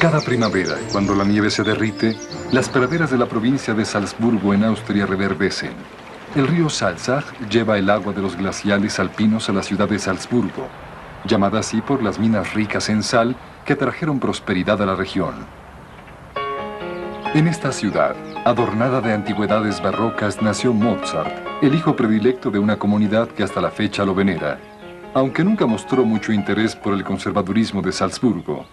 Cada primavera, cuando la nieve se derrite, las praderas de la provincia de Salzburgo en Austria reverdecen. El río Salzach lleva el agua de los glaciales alpinos a la ciudad de Salzburgo, llamada así por las minas ricas en sal que trajeron prosperidad a la región. En esta ciudad, adornada de antigüedades barrocas, nació Mozart, el hijo predilecto de una comunidad que hasta la fecha lo venera, aunque nunca mostró mucho interés por el conservadurismo de Salzburgo.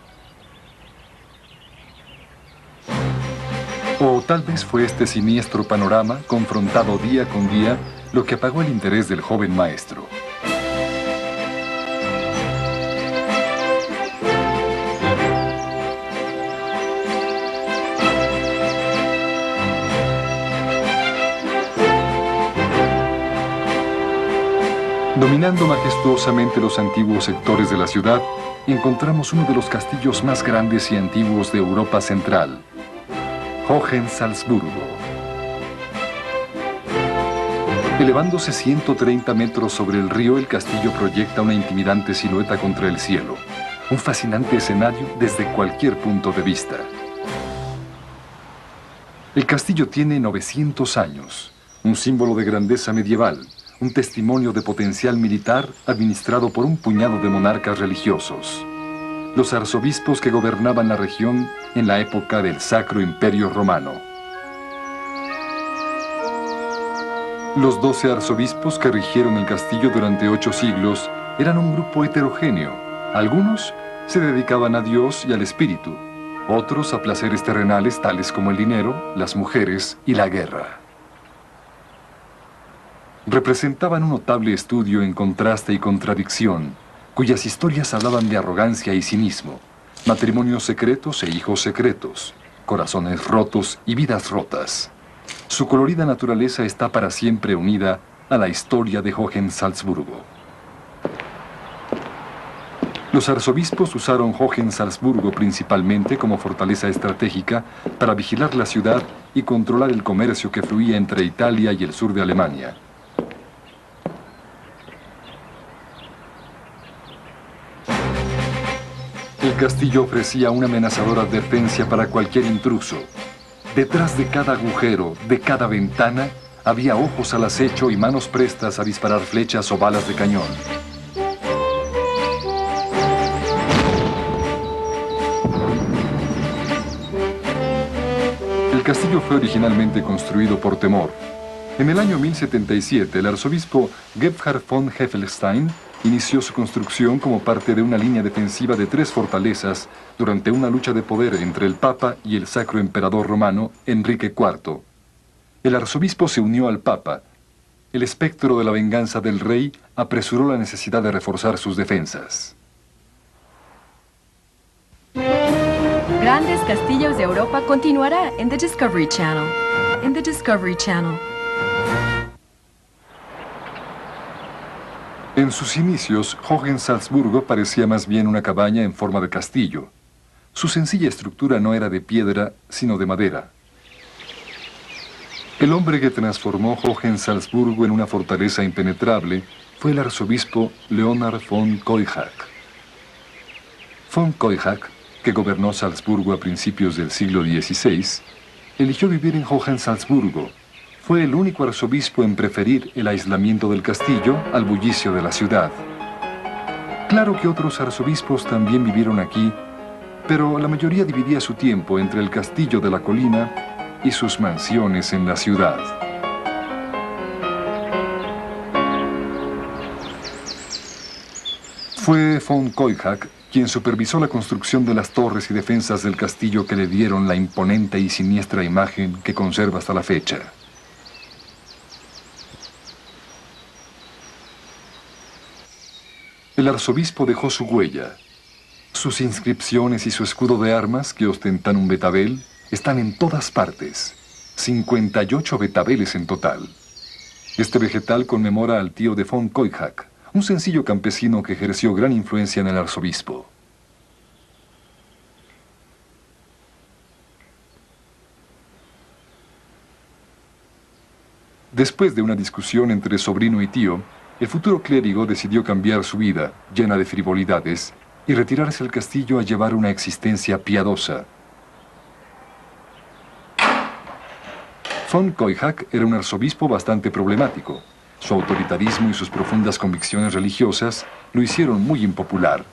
O tal vez fue este siniestro panorama, confrontado día con día, lo que apagó el interés del joven maestro. Dominando majestuosamente los antiguos sectores de la ciudad, encontramos uno de los castillos más grandes y antiguos de Europa Central, Hohensalzburgo. Elevándose 130 metros sobre el río, el castillo proyecta una intimidante silueta contra el cielo. Un fascinante escenario desde cualquier punto de vista. El castillo tiene 900 años, un símbolo de grandeza medieval, un testimonio de potencial militar administrado por un puñado de monarcas religiosos. Los arzobispos que gobernaban la región en la época del Sacro Imperio Romano. Los 12 arzobispos que rigieron el castillo durante 8 siglos eran un grupo heterogéneo. Algunos se dedicaban a Dios y al espíritu, otros a placeres terrenales tales como el dinero, las mujeres y la guerra. Representaban un notable estudio en contraste y contradicción, cuyas historias hablaban de arrogancia y cinismo, matrimonios secretos e hijos secretos, corazones rotos y vidas rotas. Su colorida naturaleza está para siempre unida a la historia de Hohensalzburgo. Los arzobispos usaron Hohensalzburgo principalmente como fortaleza estratégica para vigilar la ciudad y controlar el comercio que fluía entre Italia y el sur de Alemania. El castillo ofrecía una amenazadora advertencia para cualquier intruso. Detrás de cada agujero, de cada ventana, había ojos al acecho y manos prestas a disparar flechas o balas de cañón. El castillo fue originalmente construido por temor. En el año 1077, el arzobispo Gebhard von Heffelstein inició su construcción como parte de una línea defensiva de 3 fortalezas durante una lucha de poder entre el Papa y el Sacro Emperador Romano, Enrique IV. El arzobispo se unió al Papa. El espectro de la venganza del rey apresuró la necesidad de reforzar sus defensas. Grandes Castillos de Europa continuará en The Discovery Channel. En The Discovery Channel. En sus inicios, Hohensalzburgo parecía más bien una cabaña en forma de castillo. Su sencilla estructura no era de piedra, sino de madera. El hombre que transformó Hohensalzburgo en una fortaleza impenetrable fue el arzobispo Leonhard von Keuhach. Von Keuhach, que gobernó Salzburgo a principios del siglo XVI, eligió vivir en Hohensalzburgo. Fue el único arzobispo en preferir el aislamiento del castillo al bullicio de la ciudad. Claro que otros arzobispos también vivieron aquí, pero la mayoría dividía su tiempo entre el castillo de la colina y sus mansiones en la ciudad. Fue von Keuhach quien supervisó la construcción de las torres y defensas del castillo que le dieron la imponente y siniestra imagen que conserva hasta la fecha. El arzobispo dejó su huella. Sus inscripciones y su escudo de armas, que ostentan un betabel, están en todas partes. 58 betabeles en total. Este vegetal conmemora al tío de von Koyhak, un sencillo campesino que ejerció gran influencia en el arzobispo. Después de una discusión entre sobrino y tío, el futuro clérigo decidió cambiar su vida, llena de frivolidades, y retirarse al castillo a llevar una existencia piadosa. Von Koyhak era un arzobispo bastante problemático. Su autoritarismo y sus profundas convicciones religiosas lo hicieron muy impopular.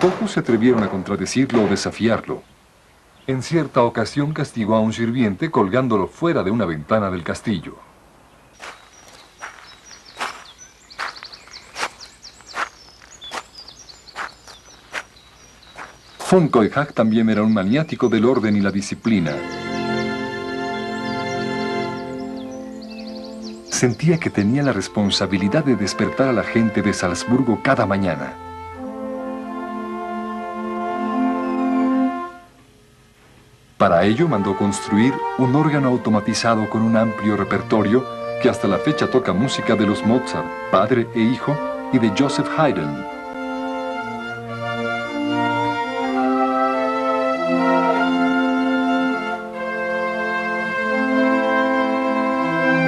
Pocos se atrevieron a contradecirlo o desafiarlo. En cierta ocasión castigó a un sirviente colgándolo fuera de una ventana del castillo. Von Koyhak también era un maniático del orden y la disciplina. Sentía que tenía la responsabilidad de despertar a la gente de Salzburgo cada mañana. Para ello mandó construir un órgano automatizado con un amplio repertorio que hasta la fecha toca música de los Mozart, padre e hijo, y de Joseph Haydn.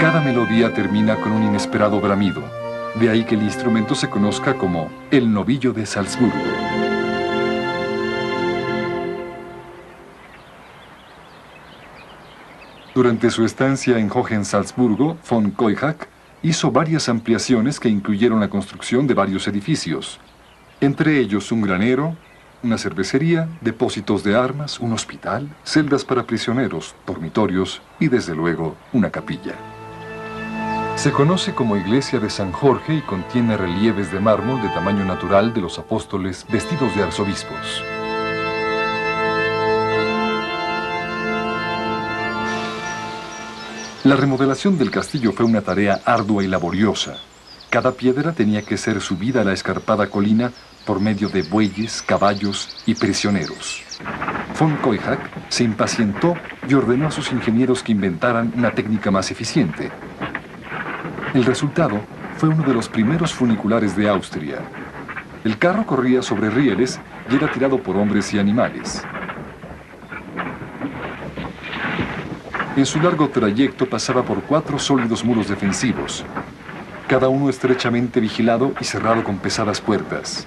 Cada melodía termina con un inesperado bramido, de ahí que el instrumento se conozca como el novillo de Salzburgo. Durante su estancia en Hohensalzburgo, von Koyhak hizo varias ampliaciones que incluyeron la construcción de varios edificios, entre ellos un granero, una cervecería, depósitos de armas, un hospital, celdas para prisioneros, dormitorios y, desde luego, una capilla. Se conoce como Iglesia de San Jorge y contiene relieves de mármol de tamaño natural de los apóstoles vestidos de arzobispos. La remodelación del castillo fue una tarea ardua y laboriosa. Cada piedra tenía que ser subida a la escarpada colina por medio de bueyes, caballos y prisioneros. Von Koyhak se impacientó y ordenó a sus ingenieros que inventaran una técnica más eficiente. El resultado fue uno de los primeros funiculares de Austria. El carro corría sobre rieles y era tirado por hombres y animales. En su largo trayecto pasaba por 4 sólidos muros defensivos, cada uno estrechamente vigilado y cerrado con pesadas puertas.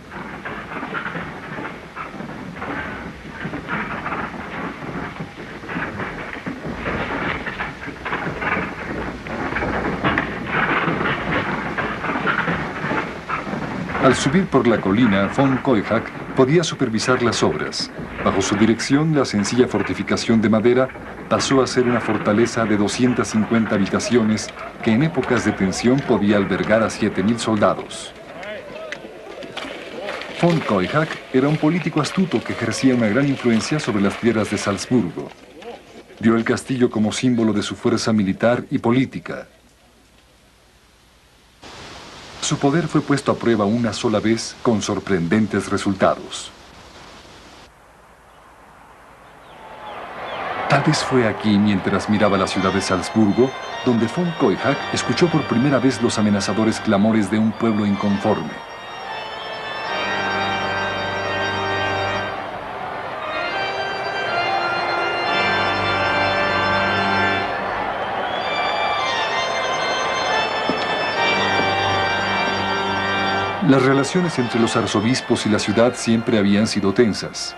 Al subir por la colina, von Koyhak podía supervisar las obras. Bajo su dirección, la sencilla fortificación de madera pasó a ser una fortaleza de 250 habitaciones que en épocas de tensión podía albergar a 7.000 soldados. Von Koyhak era un político astuto que ejercía una gran influencia sobre las tierras de Salzburgo. Vio el castillo como símbolo de su fuerza militar y política. Su poder fue puesto a prueba una sola vez con sorprendentes resultados. Tal vez fue aquí, mientras miraba la ciudad de Salzburgo, donde von Koyhak escuchó por primera vez los amenazadores clamores de un pueblo inconforme. Las relaciones entre los arzobispos y la ciudad siempre habían sido tensas.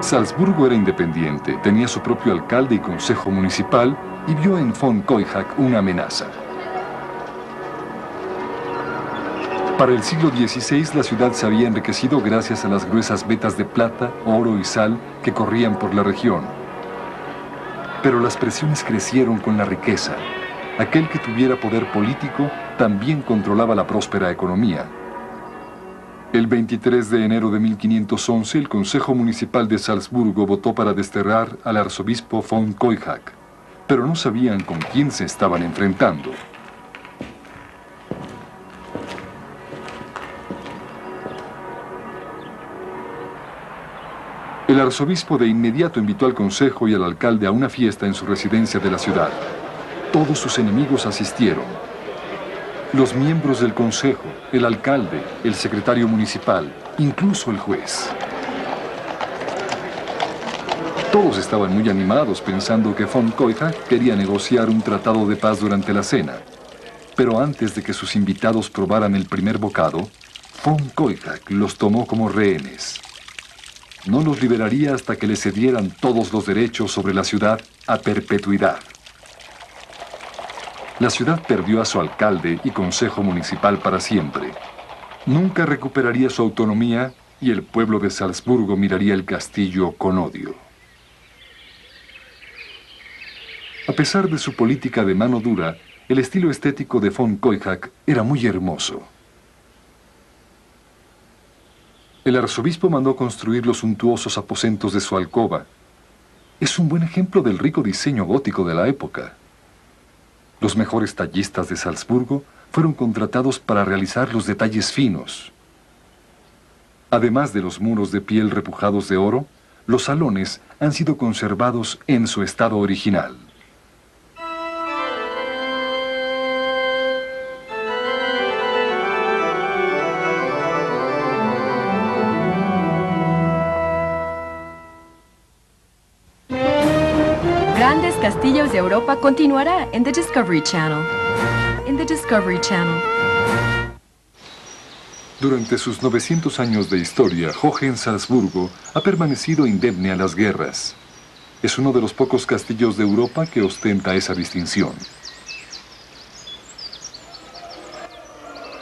Salzburgo era independiente, tenía su propio alcalde y consejo municipal y vio en von Koyhak una amenaza. Para el siglo XVI la ciudad se había enriquecido gracias a las gruesas vetas de plata, oro y sal que corrían por la región. Pero las presiones crecieron con la riqueza. Aquel que tuviera poder político también controlaba la próspera economía. El 23 de enero de 1511, el Consejo Municipal de Salzburgo votó para desterrar al arzobispo von Koyhak. pero no sabían con quién se estaban enfrentando. El arzobispo de inmediato invitó al consejo y al alcalde a una fiesta en su residencia de la ciudad. Todos sus enemigos asistieron. Los miembros del consejo, el alcalde, el secretario municipal, incluso el juez. Todos estaban muy animados pensando que von Koyhak quería negociar un tratado de paz durante la cena. Pero antes de que sus invitados probaran el primer bocado, von Koyhak los tomó como rehenes. No los liberaría hasta que le cedieran todos los derechos sobre la ciudad a perpetuidad. La ciudad perdió a su alcalde y consejo municipal para siempre. Nunca recuperaría su autonomía y el pueblo de Salzburgo miraría el castillo con odio. A pesar de su política de mano dura, el estilo estético de von Koyhak era muy hermoso. El arzobispo mandó construir los suntuosos aposentos de su alcoba. Es un buen ejemplo del rico diseño gótico de la época. Los mejores tallistas de Salzburgo fueron contratados para realizar los detalles finos. Además de los muros de piel repujados de oro, los salones han sido conservados en su estado original. Grandes Castillos de Europa continuará en The Discovery Channel. In the Discovery Channel. Durante sus 900 años de historia, Hohensalzburgo ha permanecido indemne a las guerras. Es uno de los pocos castillos de Europa que ostenta esa distinción.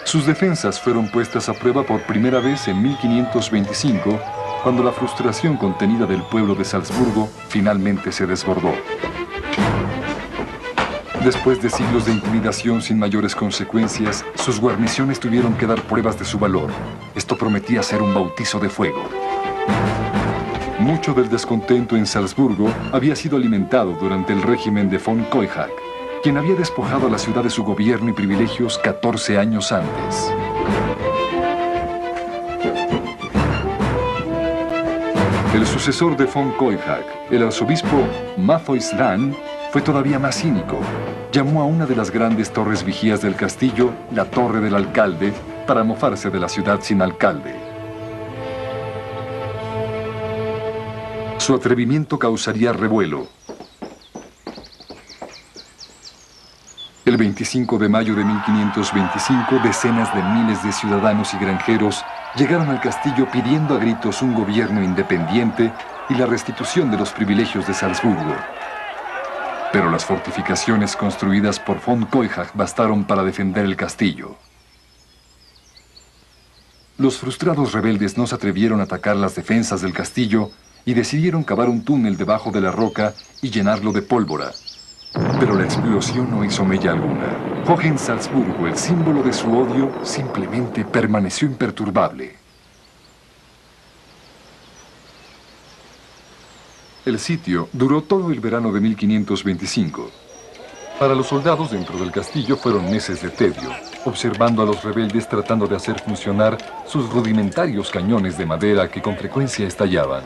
Sus defensas fueron puestas a prueba por primera vez en 1525, cuando la frustración contenida del pueblo de Salzburgo finalmente se desbordó. Después de siglos de intimidación sin mayores consecuencias, sus guarniciones tuvieron que dar pruebas de su valor. Esto prometía ser un bautizo de fuego. Mucho del descontento en Salzburgo había sido alimentado durante el régimen de von Koyhak, quien había despojado a la ciudad de su gobierno y privilegios 14 años antes. El sucesor de von Koyhak, el arzobispo Matthäus Lahn, fue todavía más cínico. Llamó a una de las grandes torres vigías del castillo la Torre del Alcalde para mofarse de la ciudad sin alcalde. Su atrevimiento causaría revuelo. El 25 de mayo de 1525, decenas de miles de ciudadanos y granjeros llegaron al castillo pidiendo a gritos un gobierno independiente y la restitución de los privilegios de Salzburgo. Pero las fortificaciones construidas por von Koyhak bastaron para defender el castillo. Los frustrados rebeldes no se atrevieron a atacar las defensas del castillo y decidieron cavar un túnel debajo de la roca y llenarlo de pólvora. Pero la explosión no hizo mella alguna. Hohensalzburgo, el símbolo de su odio, simplemente permaneció imperturbable. El sitio duró todo el verano de 1525. Para los soldados dentro del castillo fueron meses de tedio, observando a los rebeldes tratando de hacer funcionar sus rudimentarios cañones de madera que con frecuencia estallaban.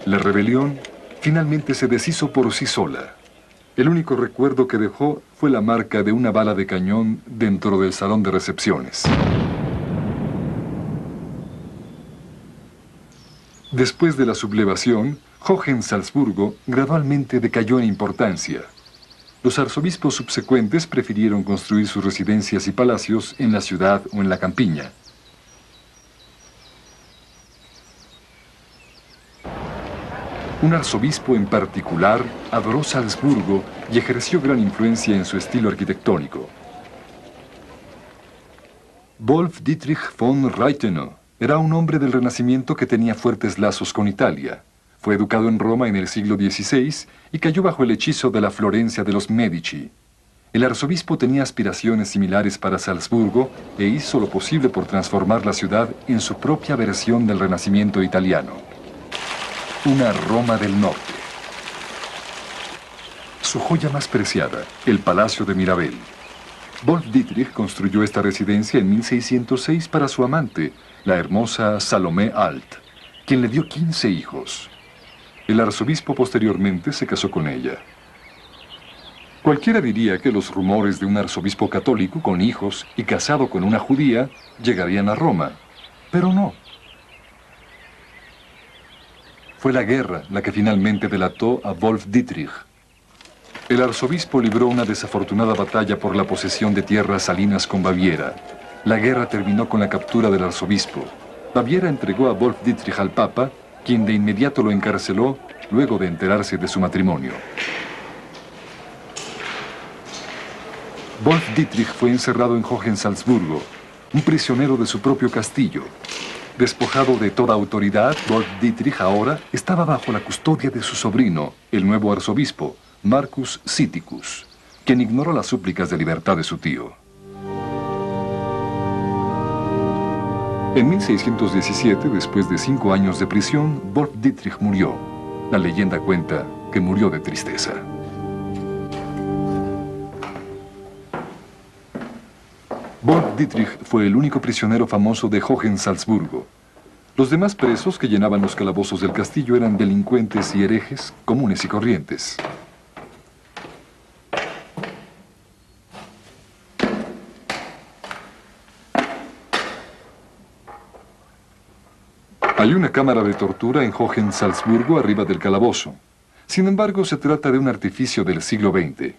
La rebelión finalmente se deshizo por sí sola. El único recuerdo que dejó fue la marca de una bala de cañón dentro del salón de recepciones. Después de la sublevación, Hohensalzburgo gradualmente decayó en importancia. Los arzobispos subsecuentes prefirieron construir sus residencias y palacios en la ciudad o en la campiña. Un arzobispo en particular adoró Salzburgo y ejerció gran influencia en su estilo arquitectónico. Wolf Dietrich von Reitenow era un hombre del Renacimiento que tenía fuertes lazos con Italia. Fue educado en Roma en el siglo XVI y cayó bajo el hechizo de la Florencia de los Medici. El arzobispo tenía aspiraciones similares para Salzburgo e hizo lo posible por transformar la ciudad en su propia versión del Renacimiento italiano. Una Roma del Norte. su joya más preciada, el Palacio de Mirabel. Wolf Dietrich construyó esta residencia en 1606 para su amante, la hermosa Salomé Alt, quien le dio 15 hijos. El arzobispo posteriormente se casó con ella. Cualquiera diría que los rumores de un arzobispo católico con hijos y casado con una judía llegarían a Roma, pero no. Fue la guerra la que finalmente delató a Wolf Dietrich. El arzobispo libró una desafortunada batalla por la posesión de tierras salinas con Baviera. La guerra terminó con la captura del arzobispo. Baviera entregó a Wolf Dietrich al Papa, quien de inmediato lo encarceló luego de enterarse de su matrimonio. Wolf Dietrich fue encerrado en Hohensalzburgo, un prisionero de su propio castillo. Despojado de toda autoridad, Wolf Dietrich ahora estaba bajo la custodia de su sobrino, el nuevo arzobispo, Marcus Siticus, quien ignoró las súplicas de libertad de su tío. En 1617, después de 5 años de prisión, Wolf Dietrich murió. La leyenda cuenta que murió de tristeza. Wolf Dietrich fue el único prisionero famoso de Hohensalzburgo. Los demás presos que llenaban los calabozos del castillo eran delincuentes y herejes comunes y corrientes. Hay una cámara de tortura en Hohensalzburgo arriba del calabozo. Sin embargo, se trata de un artificio del siglo XX.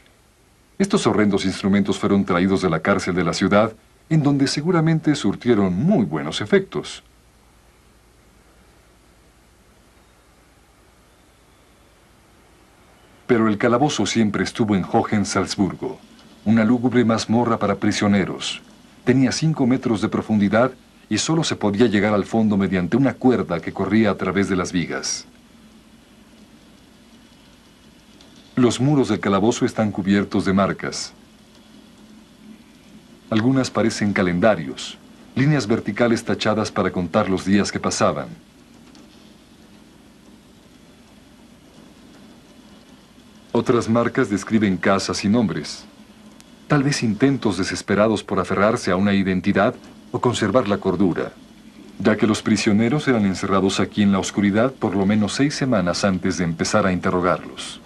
Estos horrendos instrumentos fueron traídos de la cárcel de la ciudad, en donde seguramente surtieron muy buenos efectos. Pero el calabozo siempre estuvo en Hohensalzburgo, una lúgubre mazmorra para prisioneros. Tenía 5 metros de profundidad y solo se podía llegar al fondo mediante una cuerda que corría a través de las vigas. Los muros del calabozo están cubiertos de marcas. Algunas parecen calendarios, líneas verticales tachadas para contar los días que pasaban. Otras marcas describen casas y nombres. Tal vez intentos desesperados por aferrarse a una identidad o conservar la cordura, ya que los prisioneros eran encerrados aquí en la oscuridad por lo menos 6 semanas antes de empezar a interrogarlos.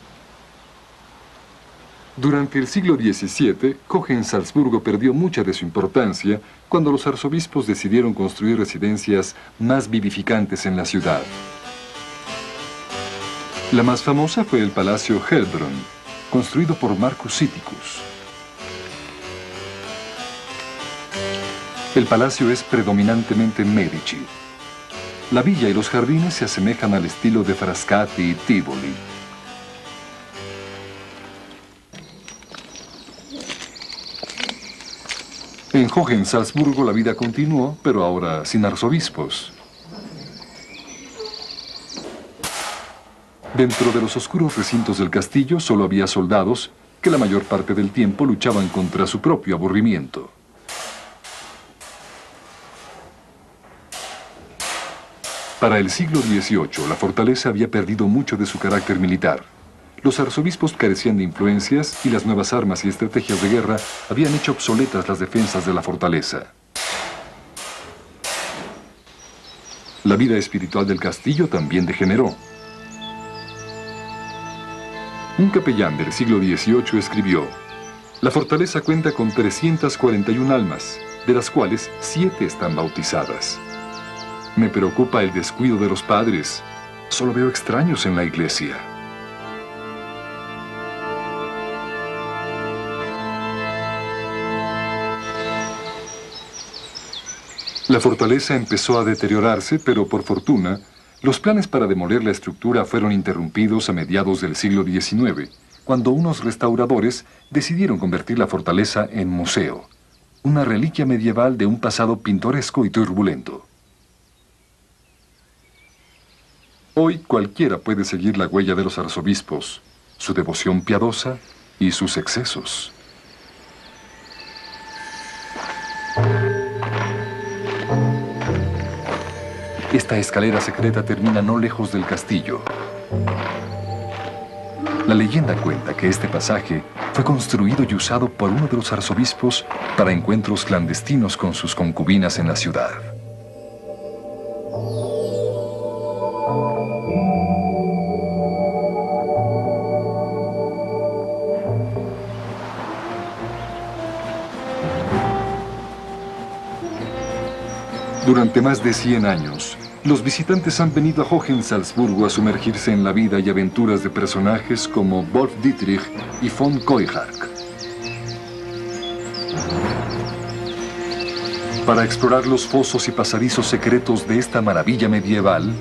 Durante el siglo XVII, Hohensalzburgo perdió mucha de su importancia cuando los arzobispos decidieron construir residencias más vivificantes en la ciudad. La más famosa fue el Palacio Hellbrunn, construido por Marcus Siticus. El palacio es predominantemente Medici. La villa y los jardines se asemejan al estilo de Frascati y Tivoli. En Hohensalzburgo la vida continuó, pero ahora sin arzobispos. Dentro de los oscuros recintos del castillo solo había soldados que la mayor parte del tiempo luchaban contra su propio aburrimiento. Para el siglo XVIII, la fortaleza había perdido mucho de su carácter militar. Los arzobispos carecían de influencias y las nuevas armas y estrategias de guerra habían hecho obsoletas las defensas de la fortaleza. La vida espiritual del castillo también degeneró. Un capellán del siglo XVIII escribió: "La fortaleza cuenta con 341 almas, de las cuales 7 están bautizadas. Me preocupa el descuido de los padres. Solo veo extraños en la iglesia". La fortaleza empezó a deteriorarse, pero por fortuna, los planes para demoler la estructura fueron interrumpidos a mediados del siglo XIX, cuando unos restauradores decidieron convertir la fortaleza en museo, una reliquia medieval de un pasado pintoresco y turbulento. Hoy cualquiera puede seguir la huella de los arzobispos, su devoción piadosa y sus excesos. Esta escalera secreta termina no lejos del castillo. La leyenda cuenta que este pasaje fue construido y usado por uno de los arzobispos para encuentros clandestinos con sus concubinas en la ciudad. Durante más de 100 años, los visitantes han venido a Hohensalzburgo a sumergirse en la vida y aventuras de personajes como Wolf Dietrich y von Keuhark. Para explorar los fosos y pasadizos secretos de esta maravilla medieval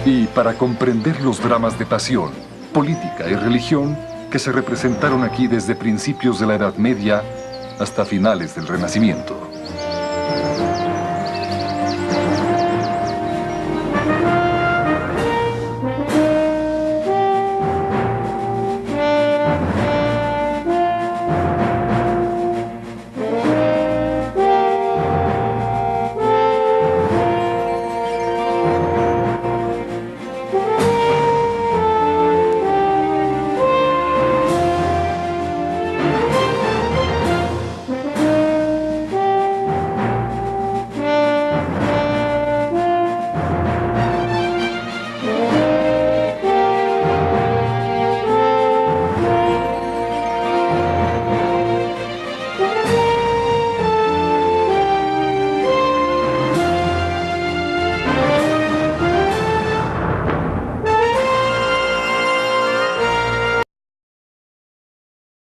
y para comprender los dramas de pasión, política y religión que se representaron aquí desde principios de la Edad Media hasta finales del Renacimiento.